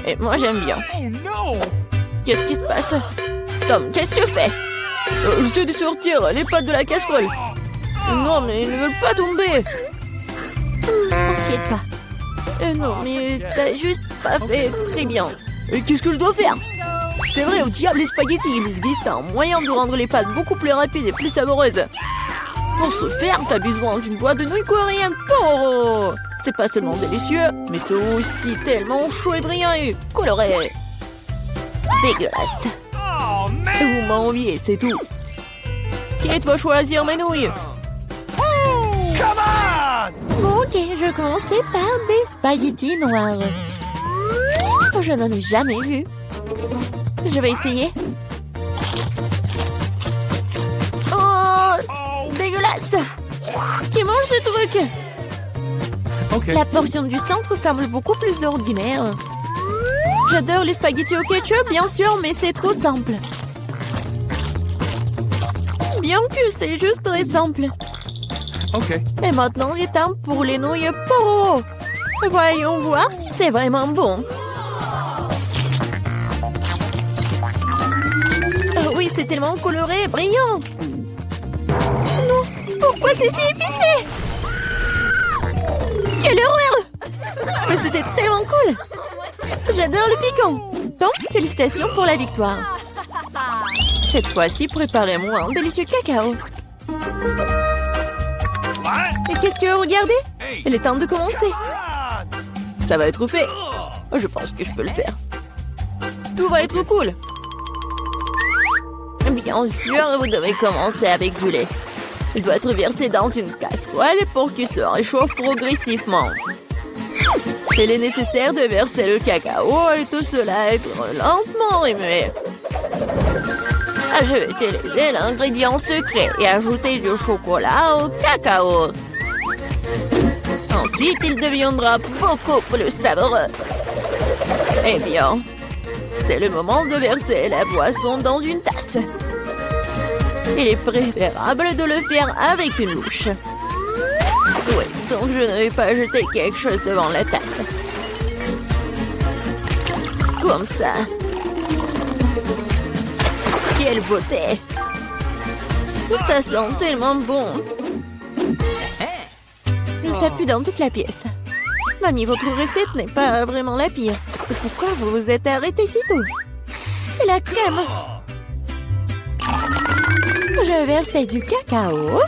Et moi, j'aime bien. Oh no! Qu'est-ce qui se passe? Tom, qu'est-ce que tu fais? J'essaie de sortir les pâtes de la casserole. Non, mais ils ne veulent pas tomber. T'inquiète pas. Non, mais t'as juste pas fait très bien. Et qu'est-ce que je dois faire? C'est vrai, au diable les spaghettis, il existe un moyen de rendre les pâtes beaucoup plus rapides et plus savoureuses. Pour ce faire, t'as besoin d'une boîte de nouilles coréennes Toro. C'est pas seulement délicieux, mais c'est aussi tellement chaud et brillant et coloré. Dégueulasse. Oh man! Vous m'enviez, c'est tout. Qui va choisir mes nouilles? Come on! Bon, ok, je commençais par des spaghettis noirs. Je n'en ai jamais vu. Je vais essayer. Oh, dégueulasse! Qui mange ce truc? Ok. La portion du centre semble beaucoup plus ordinaire. J'adore les spaghettis au ketchup, bien sûr, mais c'est trop simple. Bien que c'est juste très simple. Ok. Et maintenant, il est temps pour les nouilles Poro. Voyons voir si c'est vraiment bon. Oh oui, c'est tellement coloré et brillant. Non, pourquoi c'est si épicé? Quelle horreur! Mais c'était tellement cool. J'adore le piquant. Donc, félicitations pour la victoire. Cette fois-ci, préparez-moi un délicieux cacao. Et qu'est-ce que vous regardez? Il est temps de commencer. Ça va être fait. Je pense que je peux le faire. Tout va être cool. Bien sûr, vous devez commencer avec du lait. Il doit être versé dans une casserole pour qu'il se réchauffe progressivement. Il est nécessaire de verser le cacao et tout cela être lentement remué. Je vais utiliser l'ingrédient secret et ajouter du chocolat au cacao. Ensuite, il deviendra beaucoup plus savoureux. Eh bien, c'est le moment de verser la boisson dans une tasse. Il est préférable de le faire avec une louche. Oui, donc je ne vais pas jeter quelque chose devant la tasse. Comme ça. Quelle beauté! Ça sent tellement bon. Ça pue dans toute la pièce. Mamie, votre recette n'est pas vraiment la pire. Pourquoi vous vous êtes arrêté si tôt? Et la crème? Je verse du cacao.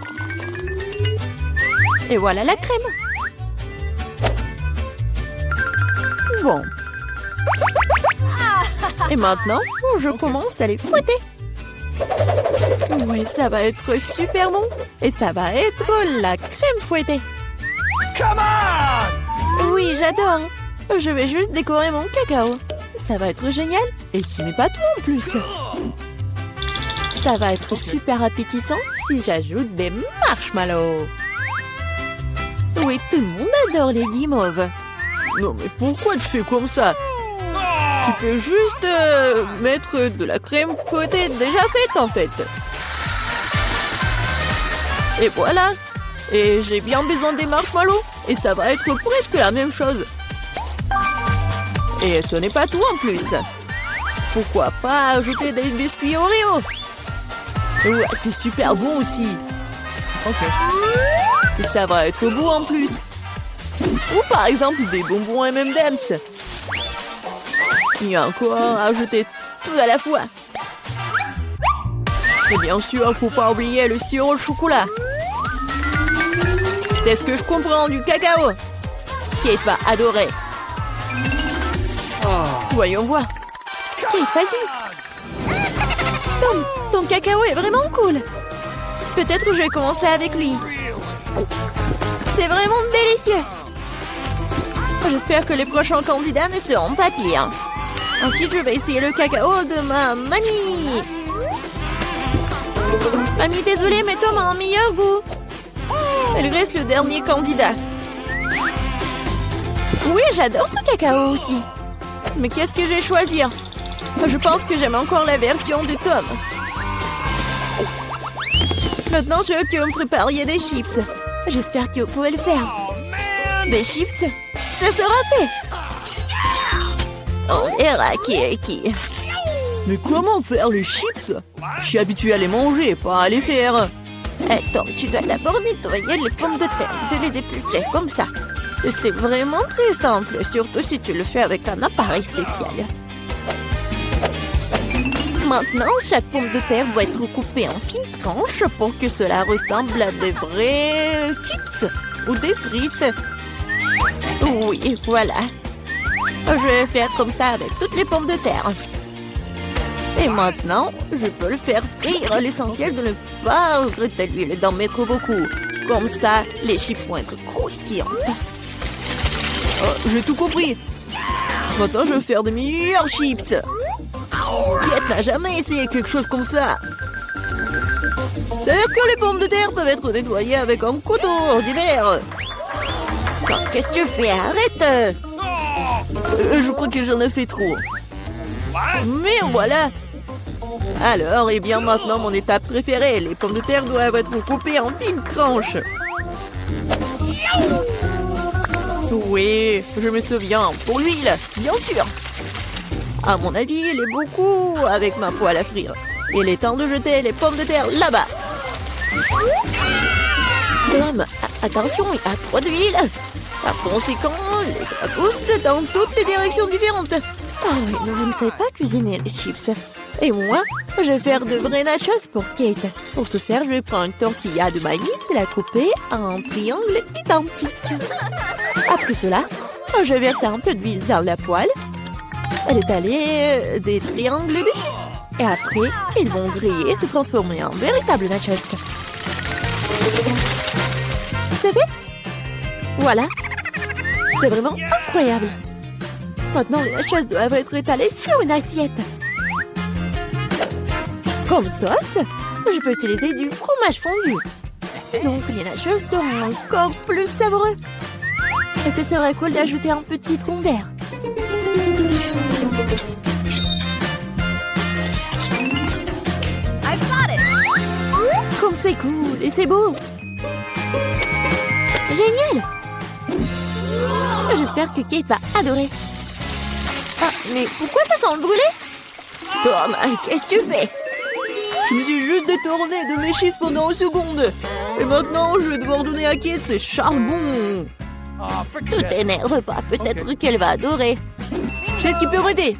Et voilà la crème. Bon. Et maintenant, je commence à les fouetter. Oui, ça va être super bon. Et ça va être la crème fouettée. Come on! Oui, j'adore. Je vais juste décorer mon cacao. Ça va être génial. Et ce n'est pas tout en plus. Ça va être super appétissant si j'ajoute des marshmallows. Oui, tout le monde adore les guimauves. Non, mais pourquoi tu fais comme ça? Tu peux juste mettre de la crème fouettée déjà faite, en fait. Et voilà. Et j'ai bien besoin des marshmallows. Et ça va être presque la même chose. Et ce n'est pas tout en plus. Pourquoi pas ajouter des biscuits Oreo? Ouais, c'est super bon aussi. Ok. Et ça va être beau en plus. Ou par exemple des bonbons M&M's. Et encore ajouter tout à la fois. Et bien sûr, faut pas oublier le sirop au chocolat. C'est ce que je comprends du cacao. Kate va adorer. Voyons voir. Kate, vas-y. Ton cacao est vraiment cool. Peut-être que je vais commencer avec lui. C'est vraiment délicieux. J'espère que les prochains candidats ne seront pas pires. Ensuite, je vais essayer le cacao de ma mamie. Mamie, désolée, mais Tom a un meilleur goût. Elle reste le dernier candidat. Oui, j'adore ce cacao aussi. Mais qu'est-ce que je vais choisir? Je pense que j'aime encore la version de Tom. Maintenant, je veux que vous me prépariez des chips. J'espère que vous pouvez le faire. Des chips, ça sera fait. On verra qui est qui. Mais comment faire les chips? Je suis habituée à les manger, pas à les faire. Attends, tu dois d'abord nettoyer les pommes de terre, de les éplucher comme ça. C'est vraiment très simple, surtout si tu le fais avec un appareil spécial. Maintenant, chaque pomme de terre doit être coupée en fines tranches pour que cela ressemble à des vrais chips ou des frites. Oui, voilà. Je vais faire comme ça avec toutes les pommes de terre. Et maintenant, je peux le faire frire. L'essentiel de ne pas regretter l'huile, d'en mettre beaucoup. Comme ça, les chips vont être croustillantes. J'ai tout compris. Maintenant, je vais faire de meilleurs chips. Kate n'a jamais essayé quelque chose comme ça. C'est-à-dire que les pommes de terre peuvent être nettoyées avec un couteau ordinaire. Qu'est-ce que tu fais? Arrête! Je crois que j'en ai fait trop. Mais voilà. Alors, et bien maintenant, mon étape préférée. Les pommes de terre doivent être coupées en fines tranches. Oui, je me souviens. Pour l'huile, bien sûr. À mon avis, il est beaucoup avec ma poêle à frire. Il est temps de jeter les pommes de terre là-bas. Tom, attention, il y a trop d'huile. Par conséquent, les poussent dans toutes les directions différentes. Ah oui, mais vous ne savez pas cuisiner les chips. Et moi, je vais faire de vrais nachos pour Kate. Pour ce faire, je vais prendre une tortilla de maïs et la couper en triangles identiques. Après cela, je vais verser un peu d'huile dans la poêle et étaler des triangles dessus. Et après, ils vont griller et se transformer en véritables nachos. Vous savez? Voilà. C'est vraiment incroyable. Maintenant, les nachos doivent être étalés sur une assiette. Comme sauce, je peux utiliser du fromage fondu. Donc, les nachos seront encore plus savoureux. Et ce serait cool d'ajouter un petit tronc d'air. I've got it. Comme c'est cool et c'est beau. Génial. J'espère que Kate va adorer. Ah, mais pourquoi ça sent le brûlé? Tom, qu'est-ce que tu fais? Je me suis juste détourné de mes chiffres pendant une seconde. Et maintenant, je vais devoir donner à Kate ses charbons. Ne t'énerve pas, peut-être qu'elle va adorer. Je sais ce qui peut m'aider.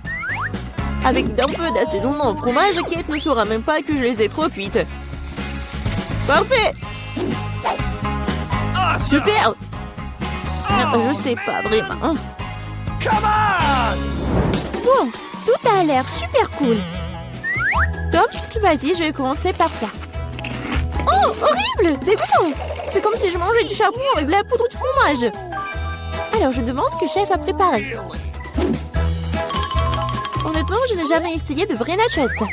Avec d'un peu d'assaisonnement au fromage, Kate ne saura même pas que je les ai trop cuites. Parfait. Super. Je sais pas vraiment. Come on! Bon, tout a l'air super cool. Top, vas-y, je vais commencer par toi. Oh, horrible! Dégoûtant! C'est comme si je mangeais du charbon avec de la poudre de fromage. Alors, je demande ce que chef a préparé. Honnêtement, je n'ai jamais essayé de vrais nachos.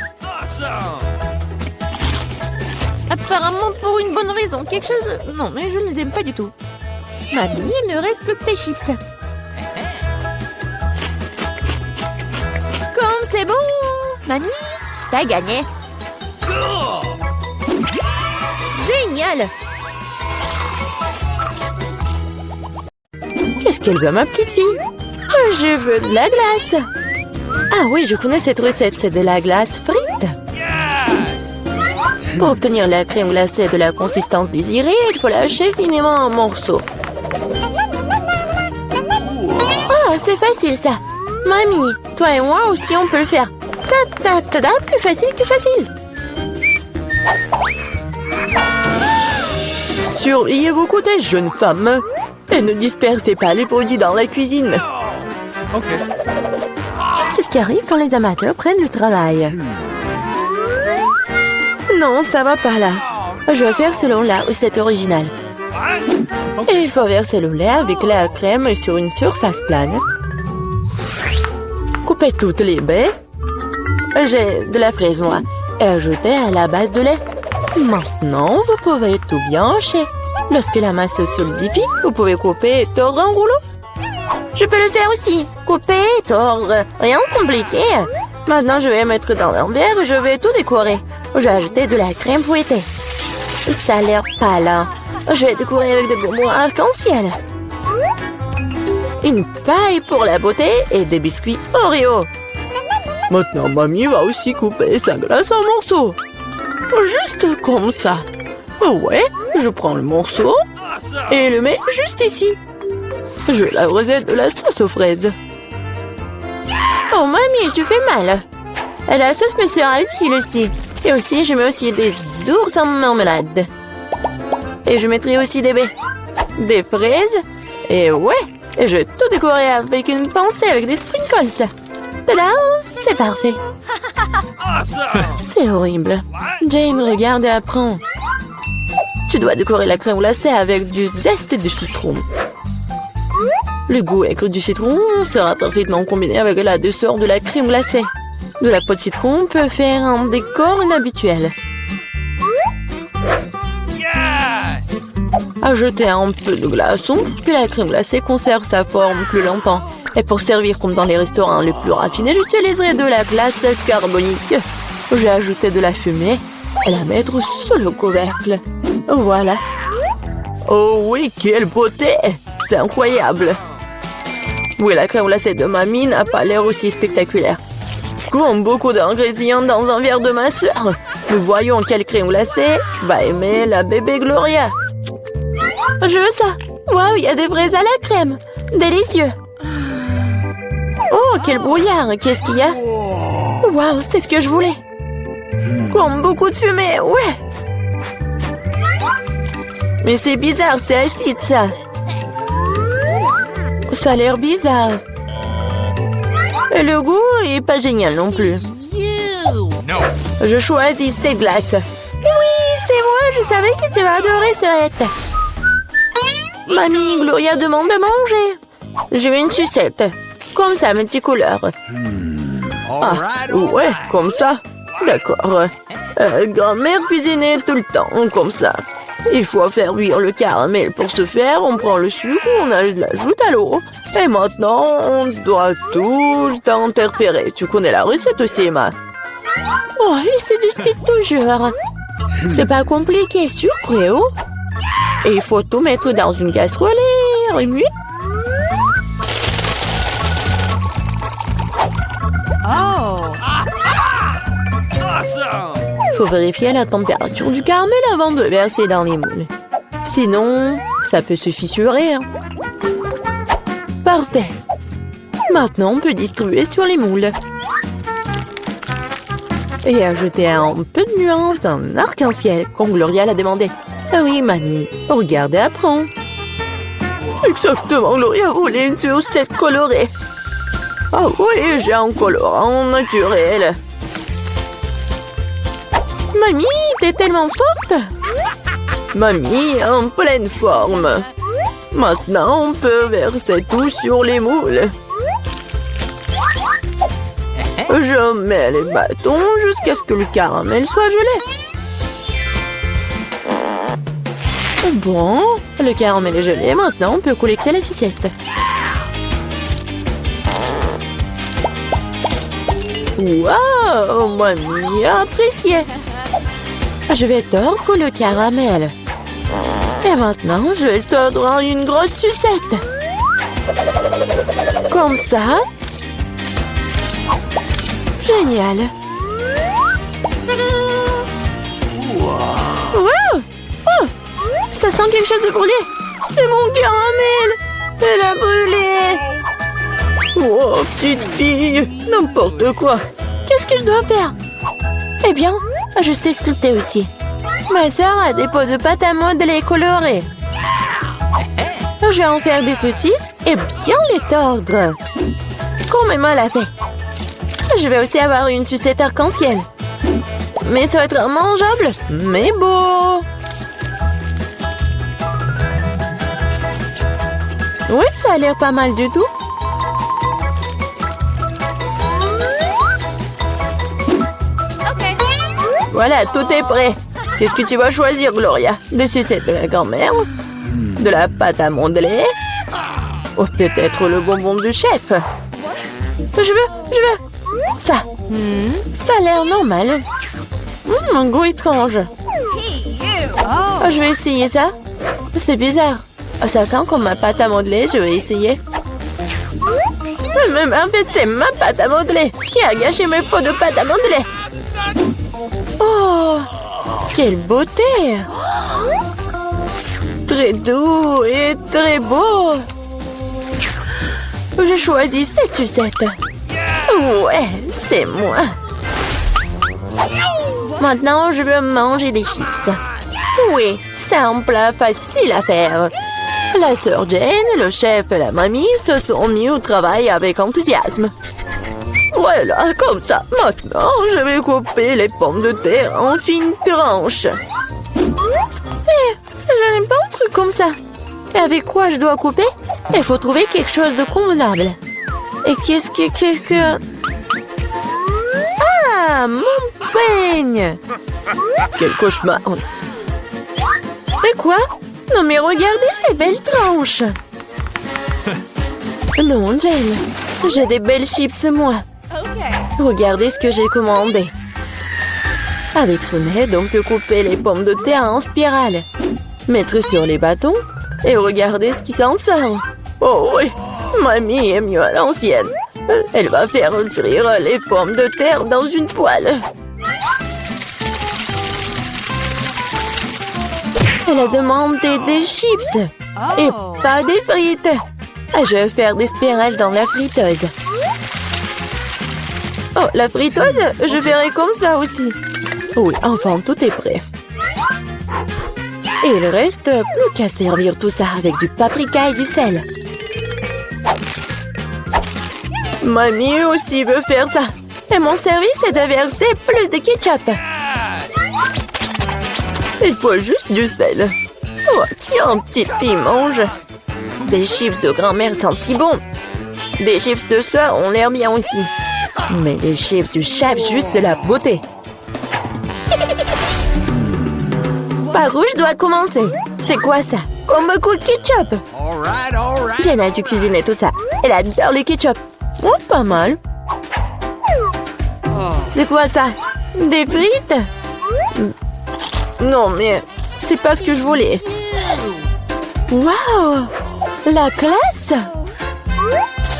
Apparemment pour une bonne raison. Quelque chose... Non, mais je ne les aime pas du tout. Mamie, il ne reste plus que tes chips. Comme c'est bon! Mamie, t'as gagné. Génial! Qu'est-ce qu'elle veut, ma petite fille? Je veux de la glace. Ah oui, je connais cette recette, c'est de la glace frite. Pour obtenir la crème glacée de la consistance désirée, il faut lâcher finement en morceaux. Oh, c'est facile ça. Mamie, toi et moi aussi on peut le faire. Ta-ta-ta-ta, plus facile, plus facile. Surveillez vos côtés, jeune femme. Et ne dispersez pas les produits dans la cuisine. OK. C'est ce qui arrive quand les amateurs prennent du travail. Non, ça va pas là. Je vais faire selon la recette originale. Et il faut verser le lait avec la crème sur une surface plane. Coupez toutes les baies. J'ai de la fraise, moi. Et ajoutez à la base de lait. Maintenant, vous pouvez tout bien hacher. Lorsque la masse se solidifie, vous pouvez couper et tordre en rouleau. Je peux le faire aussi. Couper et tordre. Rien de compliqué. Maintenant, je vais mettre dans un verre et je vais tout décorer. Je vais ajouter de la crème fouettée. Ça a l'air pâle. Hein. Je vais décorer avec des bonbons arc-en-ciel. Une paille pour la beauté et des biscuits Oreo. Maintenant, mamie va aussi couper sa glace en morceaux. Juste comme ça. Ouais, je prends le morceau et le mets juste ici. Je la recette de la sauce aux fraises. Oh, mamie, tu fais mal. Et la sauce me sera utile aussi. Et aussi, je mets aussi des ours en marmelade. Et je mettrai aussi des baies, des fraises. Et ouais, et je vais tout décorer avec une pensée avec des sprinkles. Tada, c'est parfait. C'est horrible. Jane, regarde et apprends. Tu dois décorer la crème glacée avec du zeste de citron. Le goût aigre du citron sera parfaitement combiné avec la douceur de la crème glacée. De la peau de citron peut faire un décor inhabituel. Ajoutez un peu de glaçon pour que la crème glacée conserve sa forme plus longtemps. Et pour servir comme dans les restaurants les plus raffinés, j'utiliserai de la glace carbonique. Je vais ajouter de la fumée et la mettre sous le couvercle. Voilà. Oh oui, quelle beauté! C'est incroyable. Oui, la crème glacée de mamie n'a pas l'air aussi spectaculaire. Comme beaucoup d'ingrédients dans un verre de ma soeur. Nous voyons quelle crème glacée va aimer la bébé Gloria. Je veux ça. Waouh, il y a des fraises à la crème. Délicieux. Oh, quel brouillard. Qu'est-ce qu'il y a? Waouh, c'est ce que je voulais. Comme beaucoup de fumée, ouais. Mais c'est bizarre, c'est acide, ça. Ça a l'air bizarre. Et le goût est pas génial non plus. Je choisis cette glace. Oui, c'est moi, je savais que tu vas adorer cette. Mamie, Gloria demande de manger. Je veux une sucette. Comme ça, mes petites couleurs. Ah, ouais, comme ça. D'accord. Grand-mère cuisinait tout le temps, comme ça. Il faut faire cuire le caramel. Pour ce faire, on prend le sucre, on l'ajoute à l'eau. Et maintenant, on doit tout le temps interférer. Tu connais la recette aussi, Emma? Oh, il se dispute toujours. C'est pas compliqué, sucre et eau. Et il faut tout mettre dans une casserole et remuer. Oh. Awesome! Faut vérifier la température du caramel avant de verser dans les moules. Sinon, ça peut se fissurer. Hein. Parfait. Maintenant, on peut distribuer sur les moules. Et ajouter un peu de nuance en arc-en-ciel, comme Gloria l'a demandé. Ah oui, mamie, regarde et apprends. Exactement, Gloria voulait une sucette colorée. Ah oui, j'ai un colorant naturel. Mamie, t'es tellement forte. Mamie, en pleine forme. Maintenant, on peut verser tout sur les moules. Je mets les bâtons jusqu'à ce que le caramel soit gelé. Bon, le caramel est gelé. Maintenant, on peut collecter les sucettes. Waouh, mamie a apprécié. Je vais tordre le caramel. Et maintenant, je vais tordre en une grosse sucette. Comme ça. Génial. Wow. Oh, ça sent quelque chose de brûlé. C'est mon caramel. Elle a brûlé. Oh, petite fille. N'importe quoi. Qu'est-ce que je dois faire? Eh bien, je sais sculpter aussi. Ma sœur a des pots de pâte à modeler colorés. Je vais en faire des saucisses et bien les tordre. Comme Emma l'a fait. Je vais aussi avoir une sucette arc-en-ciel. Mais ça va être mangeable, mais beau. Oui, ça a l'air pas mal du tout. Okay. Voilà, tout est prêt. Qu'est-ce que tu vas choisir, Gloria? Des sucettes de la grand-mère? De la pâte à modeler? Ou peut-être le bonbon du chef? Je veux. Ça. Ça a l'air normal. Un goût étrange. Oh. Je vais essayer ça. C'est bizarre. Ça sent comme ma pâte à modeler. Je vais essayer. Mais en fait, c'est ma pâte à modeler. Qui a gâché mes pots de pâte à modeler? Oh, quelle beauté! Très doux et très beau. J'ai choisi cette sucette. Ouais, c'est moi. Maintenant, je veux manger des chips. Oui, c'est un plat facile à faire. La sœur Jane, le chef et la mamie se sont mis au travail avec enthousiasme. Voilà, comme ça. Maintenant, je vais couper les pommes de terre en fines tranches. Je n'aime pas un truc comme ça. Et avec quoi je dois couper? Il faut trouver quelque chose de convenable. Et qu'est-ce que... Ah, mon peigne! Quel cauchemar! Et quoi? Non mais regardez ces belles tranches! Non, Jane, j'ai des belles chips, moi. Okay. Regardez ce que j'ai commandé. Avec son aide, on peut couper les pommes de terre en spirale, mettre sur les bâtons et regardez ce qui s'en sort. Oh oui, mamie est mieux à l'ancienne. Elle va faire cuire les pommes de terre dans une poêle. Elle a demandé des chips et pas des frites. Je vais faire des spirales dans la friteuse. Oh, la friteuse, je ferai comme ça aussi. Oui, enfin, tout est prêt. Et il reste plus qu'à servir tout ça avec du paprika et du sel. Mamie aussi veut faire ça. Et mon service est de verser plus de ketchup. Il faut juste du sel. Oh, tiens, petite fille, mange. Des chips de grand-mère sentent bon. Des chips de sœur ont l'air bien aussi. Mais les chips du chef, juste de la beauté. Par où je dois commencer? C'est quoi ça? Comme beaucoup de ketchup. All right. Jenna, tu cuisines tout ça. Elle adore le ketchup. Oh, pas mal. C'est quoi ça? Des frites? Non, mais c'est pas ce que je voulais. Waouh! La classe!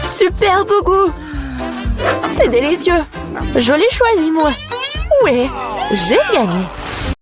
Super beau goût! C'est délicieux! Je l'ai choisi, moi! Ouais, j'ai gagné!